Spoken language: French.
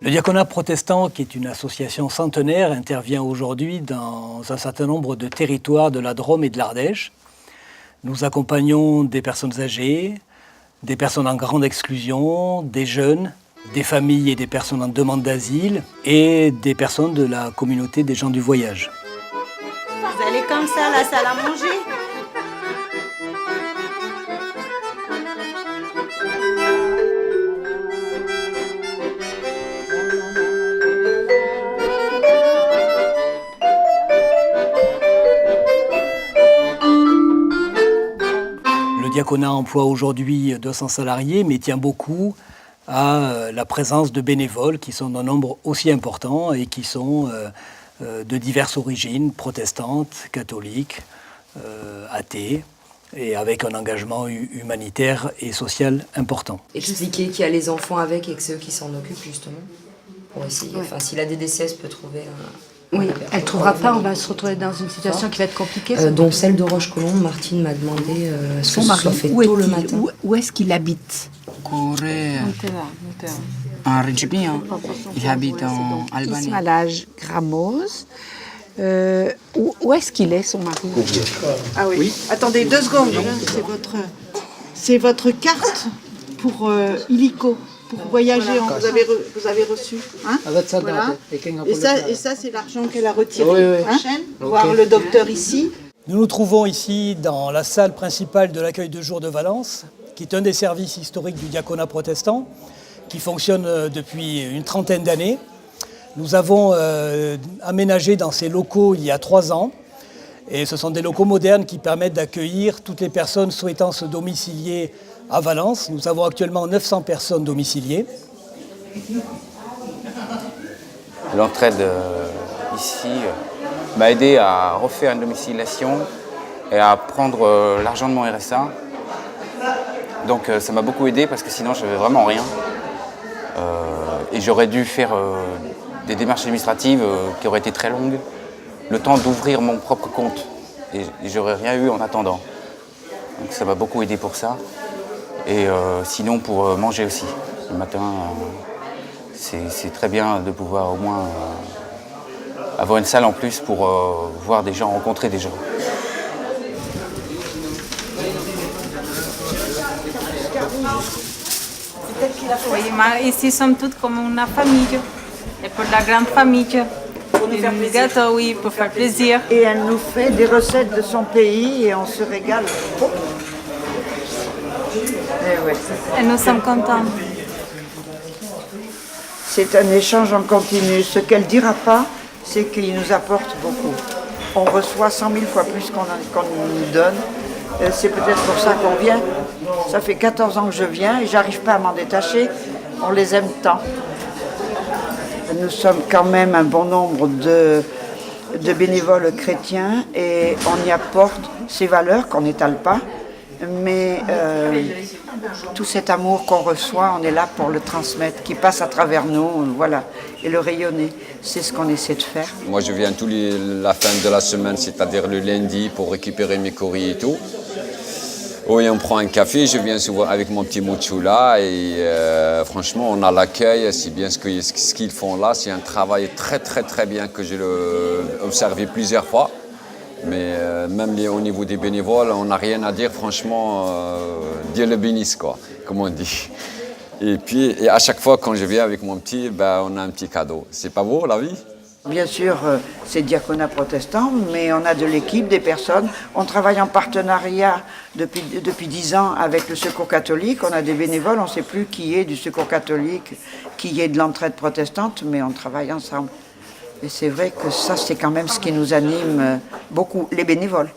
Le diaconat protestant, qui est une association centenaire, intervient aujourd'hui dans un certain nombre de territoires de la Drôme et de l'Ardèche. Nous accompagnons des personnes âgées, des personnes en grande exclusion, des jeunes, des familles et des personnes en demande d'asile et des personnes de la communauté des gens du voyage. Vous allez comme ça à la salle à manger? Le diaconat emploie aujourd'hui 200 salariés, mais tient beaucoup à la présence de bénévoles qui sont d'un nombre aussi important et qui sont de diverses origines, protestantes, catholiques, athées, et avec un engagement humanitaire et social important. Expliquer qu'il y a les enfants avec et que c'est eux qui s'en occupent justement, pour essayer. Ouais. Enfin, si la DDCS peut trouver oui, elle ne trouvera pas, on va se retrouver dans une situation qui va être compliquée. Donc celle de Roche-Colombe, Martine m'a demandé son mari, soit fait tôt le matin. Où est-ce qu'il habite? Corée, en Région, il habite en Albanie. Ismalaj Gramoz. Où est-ce qu'il est, son mari? Ah oui. Attendez 2 secondes. C'est votre carte pour illico. Pour voyager, voilà. Vous avez reçu. Hein, voilà. Et ça c'est l'argent qu'elle a retiré. Oui. Hein, voir le docteur ici. Nous nous trouvons ici dans la salle principale de l'accueil de jour de Valence, qui est un des services historiques du diaconat protestant, qui fonctionne depuis une trentaine d'années. Nous avons aménagé dans ces locaux il y a 3 ans. Et ce sont des locaux modernes qui permettent d'accueillir toutes les personnes souhaitant se domicilier à Valence. Nous avons actuellement 900 personnes domiciliées. L'entraide ici m'a aidé à refaire une domiciliation et à prendre l'argent de mon RSA. Donc ça m'a beaucoup aidé parce que sinon je n'avais vraiment rien. Et j'aurais dû faire des démarches administratives qui auraient été très longues. Le temps d'ouvrir mon propre compte. Et j'aurais rien eu en attendant. Donc ça m'a beaucoup aidé pour ça. Et sinon pour manger aussi. Le matin, c'est très bien de pouvoir au moins avoir une salle en plus pour voir des gens, rencontrer des gens. Oui, mais ici sommes toutes comme une famille. Et pour la grande famille. Pour nous faire plaisir. Gâteau, oui, pour faire plaisir. Et elle nous fait des recettes de son pays et on se régale. Et nous sommes contents. C'est un échange en continu. Ce qu'elle ne dira pas, c'est qu'il nous apporte beaucoup. On reçoit 100 000 fois plus qu'on nous donne. C'est peut-être pour ça qu'on vient. Ça fait 14 ans que je viens et j'arrive pas à m'en détacher. On les aime tant. Nous sommes quand même un bon nombre de bénévoles chrétiens et on y apporte ces valeurs qu'on n'étale pas. Mais tout cet amour qu'on reçoit, on est là pour le transmettre, qui passe à travers nous, voilà, et le rayonner. C'est ce qu'on essaie de faire. Moi, je viens la fin de la semaine, c'est-à-dire le lundi, pour récupérer mes courriers et tout. Oui, on prend un café, je viens souvent avec mon petit Mouchou là et franchement, on a l'accueil, c'est bien ce qu'ils font là. C'est un travail très, très, très bien que j'ai observé plusieurs fois. Mais même au niveau des bénévoles, on n'a rien à dire, franchement, Dieu le bénisse, quoi, comme on dit. Et puis, à chaque fois, quand je viens avec mon petit, on a un petit cadeau. C'est pas beau, la vie? Bien sûr, c'est diaconat protestant, mais on a de l'équipe, des personnes. On travaille en partenariat depuis 10 ans avec le Secours catholique. On a des bénévoles, on ne sait plus qui est du Secours catholique, qui est de l'entraide protestante, mais on travaille ensemble. Et c'est vrai que ça, c'est quand même ce qui nous anime beaucoup, les bénévoles.